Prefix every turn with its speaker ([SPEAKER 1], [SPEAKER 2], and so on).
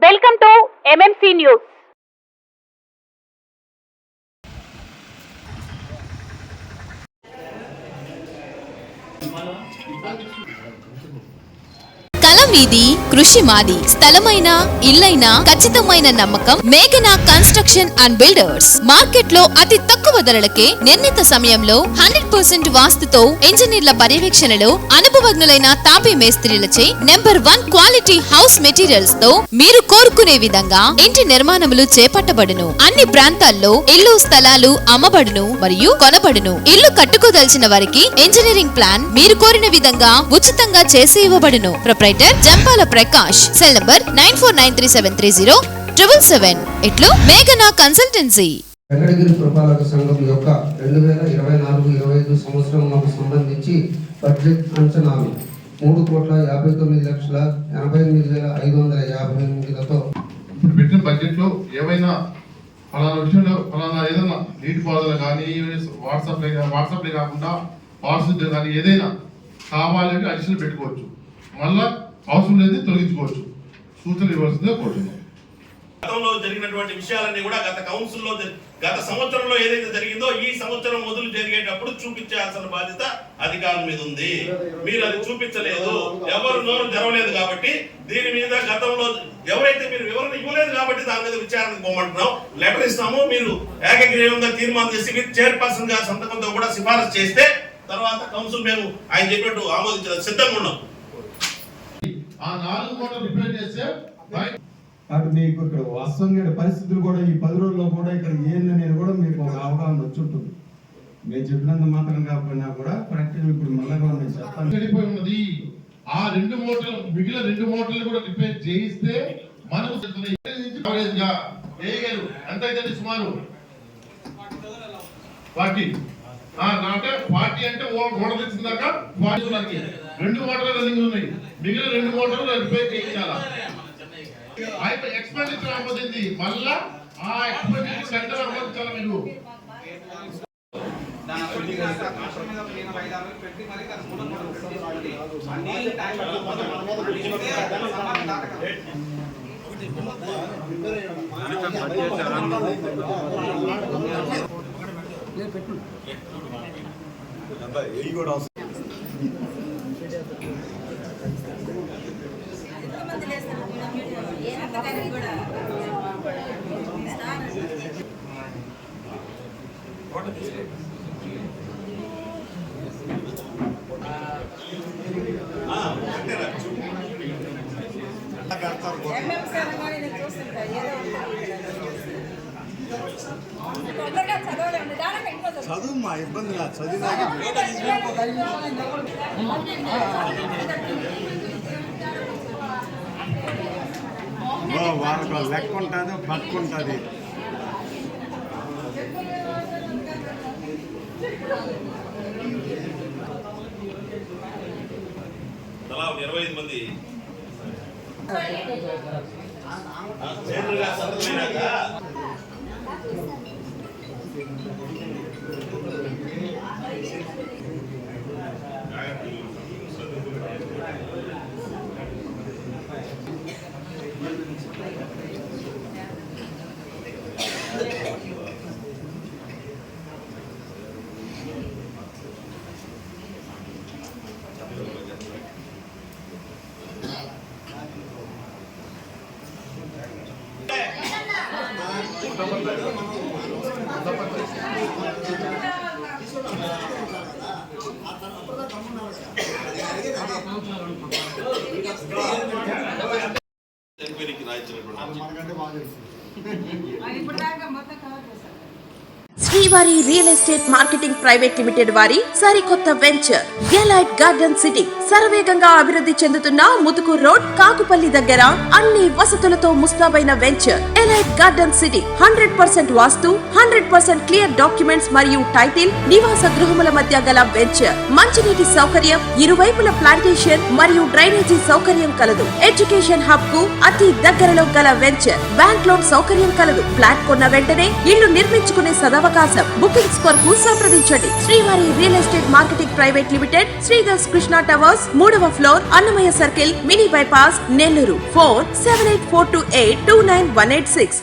[SPEAKER 1] Welcome to MMC news.
[SPEAKER 2] కలం మీది, కృషి మాది. స్థలమైన, ఇల్లైనా ఖచ్చితమైన నమ్మకం మేఘనా కన్స్ట్రక్షన్ అండ్ బిల్డర్స్. మార్కెట్ లో అతి తక్కువ ధరలకే నిర్ణీత సమయంలో 100% వాస్తుతో ఇంజనీర్ల పర్యవేక్షణలో అనుభవజ్ఞులైన తాపీ మేస్త్రీలచే నెంబర్ 1 క్వాలిటీ హౌస్ మెటీరియల్స్ తో మీరు కోరుకునే విధంగా ఇంటి నిర్మాణములు చేపట్టబడును. అన్ని ప్రాంతాల్లో ఇల్లు స్థలాలు అమ్మబడును మరియు కొనబడును. ఇల్లు కట్టుకోదలిచిన వారికి ఇంజనీరింగ్ ప్లాన్ మీరు కోరిన విధంగా ఉచితంగా చేసి ఇవ్వబడును. Proprietor Jampala Prakash. Cell number 9493307777. ఇట్లు మేఘనా కన్సల్టెన్సీ.
[SPEAKER 3] వెంకటగిరి పురపాలక సంఘం యొక్క 2024-25 సంవత్సరంకు సంబంధించి బడ్జెట్ అంచనాలు 3,58,885,558తో
[SPEAKER 4] ఇప్పుడు పెట్టిన బడ్జెట్ లో ఏవైనా ఫలానా విషయంలో ఫలానా ఏదైనా నీటి పారుదల కానీ వాట్సాప్లే కాకుండా పార్సల్ కానీ ఏదైనా కావాలంటే అడిషనల్ పెట్టుకోవచ్చు. మళ్ళా అవసరం లేదు తొలగించుకోవచ్చు. సూచనలు ఇవ్వాల్సిందిగా కోరుతున్నాం.
[SPEAKER 5] గతంలో జరిగినటువంటి విషయాలన్నీ కూడా గత సంవత్సరంలో ఏదైతే జరిగిందో ఈ సంవత్సరం మొదలు జరిగేటప్పుడు చూపించాల్సిన బాధ్యత అధికారుల మీద ఉంది. మీరు అది చూపించలేదు, ఎవరు నోరు తెరవలేదు. కాబట్టి దీని మీద గతంలో ఎవరైతే మీరు వివరణ ఇవ్వలేదు కాబట్టి దాని మీద విచారణకు పోమంటున్నాం. లెటర్ ఇస్తాము, మీరు ఏకగ్రీవంగా తీర్మానం చేసి మీరు చైర్పర్సన్ గారి సంతకంతో కూడా సిఫారసు చేస్తే తర్వాత కౌన్సిల్ మేము ఆయన చెప్పినట్టు ఆమోదించడం సిద్ధంగా ఉన్నాం.
[SPEAKER 4] ఆ 4 కోట్లు రిపేర్ చేస్తే
[SPEAKER 6] అటు మీకు ఇక్కడ వాస్తవంగా పరిస్థితులు కూడా ఈ 10 రోజుల్లో కూడా ఇక్కడ ఏందనేది కూడా మీకు ఒక అవగాహన వచ్చి ఉంటుంది. మేము చెప్పినంత మాత్రం కాకపోయినా కూడా ప్రాక్టికల్ ఇప్పుడు మళ్ళీ నేను చెప్తాను.
[SPEAKER 4] వెళ్ళిపోయి ఉన్నది. ఆ 2 మోటార్లు మిగిలిన 2 మోటార్లు కూడా రిపేర్ చేయిస్తే మనకు ఎంత అయితే సుమారు 40 అంటే 40 అంటే మోటార్ తెచ్చిందాక 40 2 మోటార్లు రన్నింగ్ ఉన్నాయి. మిగిలిన 2 మోటార్లు రిపేర్ చేయించాలా. ఎక్స్పెండిచర్ ఆమోదింది. మళ్ళా ఆ ఎక్స్పెండిచర్ సెంటర్ ఆమోదించాలా. మీరు
[SPEAKER 6] చదువు మా ఇబ్బంది చదివి వాళ్ళకి లెక్క ఉంటుంది పట్టుకుంటుంది.
[SPEAKER 5] తలా 25 మంది
[SPEAKER 7] శ్రీవారి real estate marketing private limited వారి సరికొత్త వెంచర్ ఎలైట్ గార్డెన్ సిటీ శరవేగంగా అభివృద్ధి చెందుతున్న ముతుకూరు రోడ్ కాకుపల్లి దగ్గర అన్ని వసతులతో ముస్తాబైన వెంచర్ ఎలైట్ గార్డెన్ సిటీ 100% వాస్తు 100% క్లియర్ డాక్యుమెంట్స్ మరియు టైటిల్ నివాస గృహముల మధ్య గల వెంచర్. మంచినీటి సౌకర్యం, ఇరువైపుల ప్లాంటేషన్ మరియు డ్రైనేజీ సౌకర్యం కలదు. ఎడ్యుకేషన్ హబ్ కు అతి దగ్గరలో గల వెంచర్. బ్యాంక్ లోన్ సౌకర్యం కలదు. ఫ్లాట్ కొన్న వెంటనే ఇల్లు నిర్మించుకునే సదవ సువర్ణావకాశం. బుకింగ్స్ కొరకు సంప్రదించండి. Srivari real estate marketing private limited, Sridhar's Krishna towers, 3వ floor, Annamayya circle, mini bypass, Nellore. 4784282986.